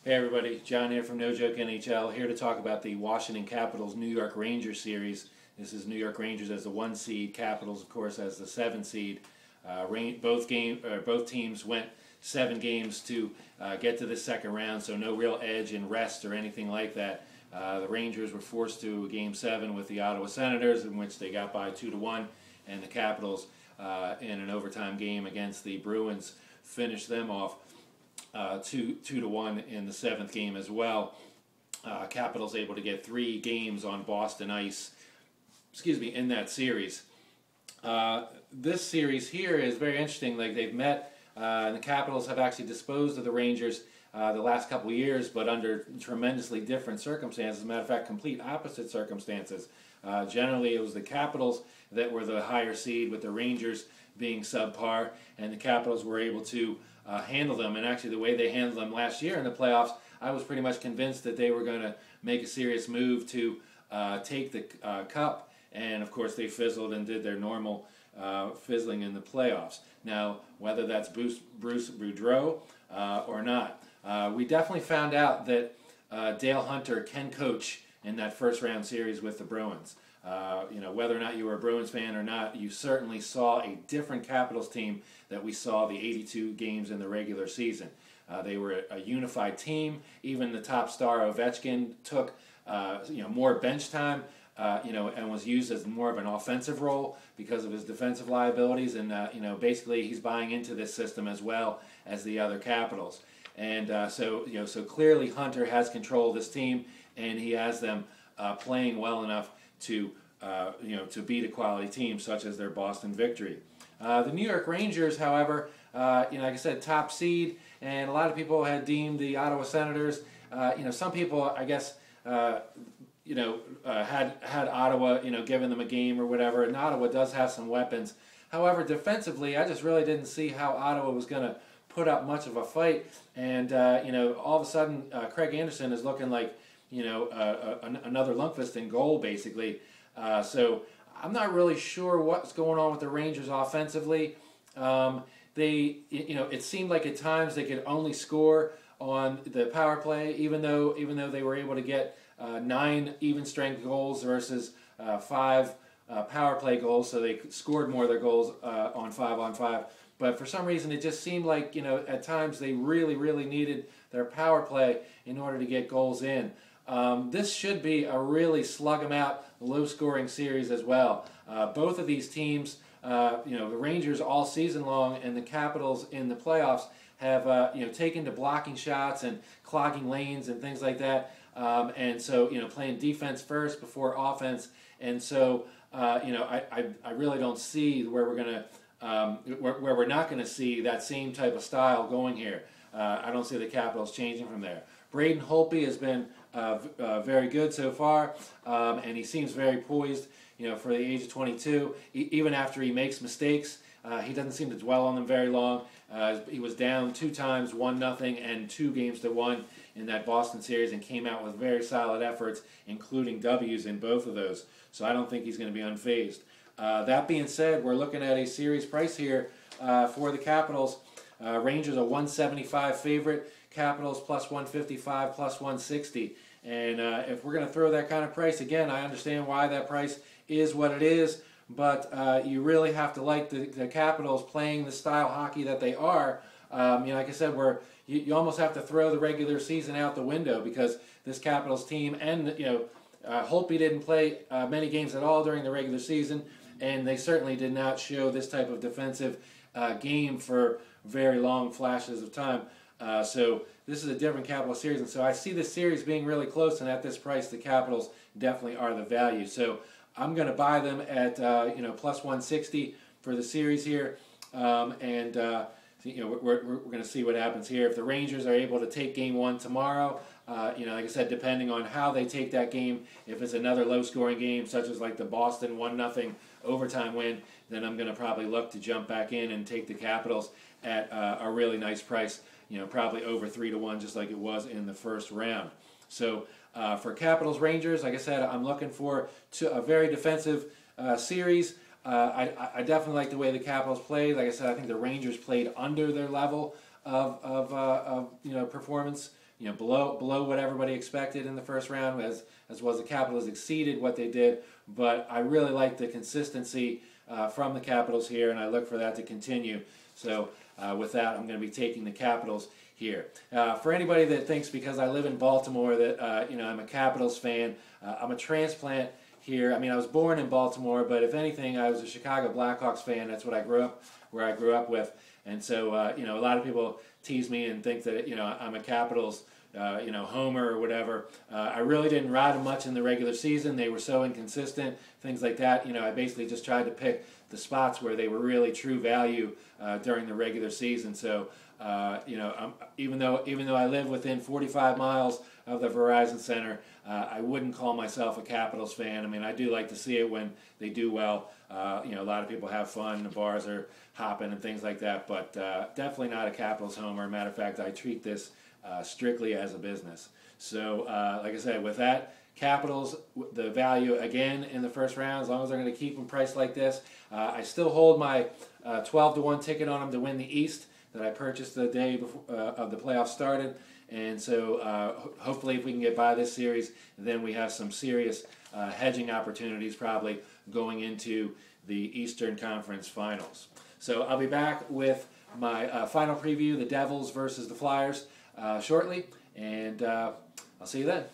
Hey everybody, John here from No Joke NHL, here to talk about the Washington Capitals New York Rangers series. This is New York Rangers as the 1 seed, Capitals of course as the 7 seed. Both teams went 7 games to get to the second round, so no real edge in rest or anything like that. The Rangers were forced to Game 7 with the Ottawa Senators, in which they got by 2-1, and the Capitals in an overtime game against the Bruins finished them off 2-1 in the 7th game as well. Capitals able to get 3 games on Boston ice, in that series. This series here is very interesting. Like, they've met, and the Capitals have actually disposed of the Rangers the last couple of years, but under tremendously different circumstances. As a matter of fact, complete opposite circumstances. Generally, it was the Capitals that were the higher seed, with the Rangers being subpar, and the Capitals were able to handle them. And actually, the way they handled them last year in the playoffs, I was pretty much convinced that they were going to make a serious move to take the cup. And of course, they fizzled and did their normal fizzling in the playoffs. Now, whether that's Bruce Boudreau or not, we definitely found out that Dale Hunter can coach in that first round series with the Bruins. Whether or not you were a Bruins fan or not, you certainly saw a different Capitals team that we saw the 82 games in the regular season. They were a unified team. Even the top star Ovechkin took more bench time, and was used as more of an offensive role because of his defensive liabilities. And basically he's buying into this system as well as the other Capitals. And so clearly Hunter has control of this team, and he has them playing well enough to beat a quality team such as their Boston victory. The New York Rangers, however, like I said, top seed, and a lot of people had deemed the Ottawa Senators. Some people, I guess, had Ottawa, given them a game or whatever. And Ottawa does have some weapons. However, defensively, I just really didn't see how Ottawa was going to put up much of a fight. And all of a sudden, Craig Anderson is looking like another Lundqvist in goal, basically. So I'm not really sure what's going on with the Rangers offensively. It seemed like at times they could only score on the power play, even though they were able to get 9 even strength goals versus 5 power play goals. So they scored more of their goals on 5-on-5. But for some reason, it just seemed like at times they really needed their power play in order to get goals in. This should be a really slug 'em out, low-scoring series as well. Both of these teams, the Rangers all season long and the Capitals in the playoffs have taken to blocking shots and clogging lanes and things like that. And so playing defense first before offense. And so I really don't see where we're gonna where we're not going to see that same type of style going here. I don't see the Capitals changing from there. Braden Holtby has been very good so far, and he seems very poised, for the age of 22. Even after he makes mistakes, he doesn't seem to dwell on them very long. He was down 2 times, 1-0, and 2-1 in that Boston series, and came out with very solid efforts, including W's in both of those. So I don't think he's going to be unfazed. That being said, we're looking at a series price here for the Capitals. Rangers a 175 favorite, Capitals plus 155, plus 160. And if we're going to throw that kind of price, again, I understand why that price is what it is, but you really have to like the Capitals playing the style hockey that they are. Like I said, you almost have to throw the regular season out the window, because this Capitals team, and Holtby didn't play many games at all during the regular season, and they certainly did not show this type of defensive game for very long flashes of time. So this is a different Capitals series, and so I see this series being really close, and at this price, the Capitals definitely are the value. So I'm going to buy them at plus 160 for the series here, and we're going to see what happens here. If the Rangers are able to take Game 1 tomorrow, like I said, depending on how they take that game, if it's another low-scoring game, such as like the Boston 1-0 overtime win, then I'm going to probably look to jump back in and take the Capitals at a really nice price, probably over 3-1, just like it was in the first round. So for Capitals Rangers, like I said, I'm looking for a very defensive series. I definitely like the way the Capitals played. Like I said, I think the Rangers played under their level of performance below what everybody expected in the first round, as well as the Capitals exceeded what they did. But I really like the consistency from the Capitals here, and I look for that to continue. So with that, I'm going to be taking the Capitals here. For anybody that thinks because I live in Baltimore that I'm a Capitals fan, I'm a transplant here. I mean, I was born in Baltimore, but if anything, I was a Chicago Blackhawks fan. That's what I grew up with. And so, a lot of people tease me and think that, I'm a Capitals, homer or whatever. I really didn't ride them much in the regular season. They were so inconsistent, things like that. I basically just tried to pick the spots where they were really true value during the regular season. So, even though I live within 45 miles of the Verizon Center, I wouldn't call myself a Capitals fan. I mean, I do like to see it when they do well. A lot of people have fun, the bars are hopping and things like that, but definitely not a Capitals homer. Matter of fact, I treat this strictly as a business. So, like I said, with that, Capitals, the value again in the first round, as long as they're going to keep them priced like this. I still hold my 12-1 ticket on them to win the East that I purchased the day before, of the playoffs started. And so hopefully if we can get by this series, then we have some serious hedging opportunities probably going into the Eastern Conference Finals. So I'll be back with my final preview, the Devils versus the Flyers, shortly. And I'll see you then.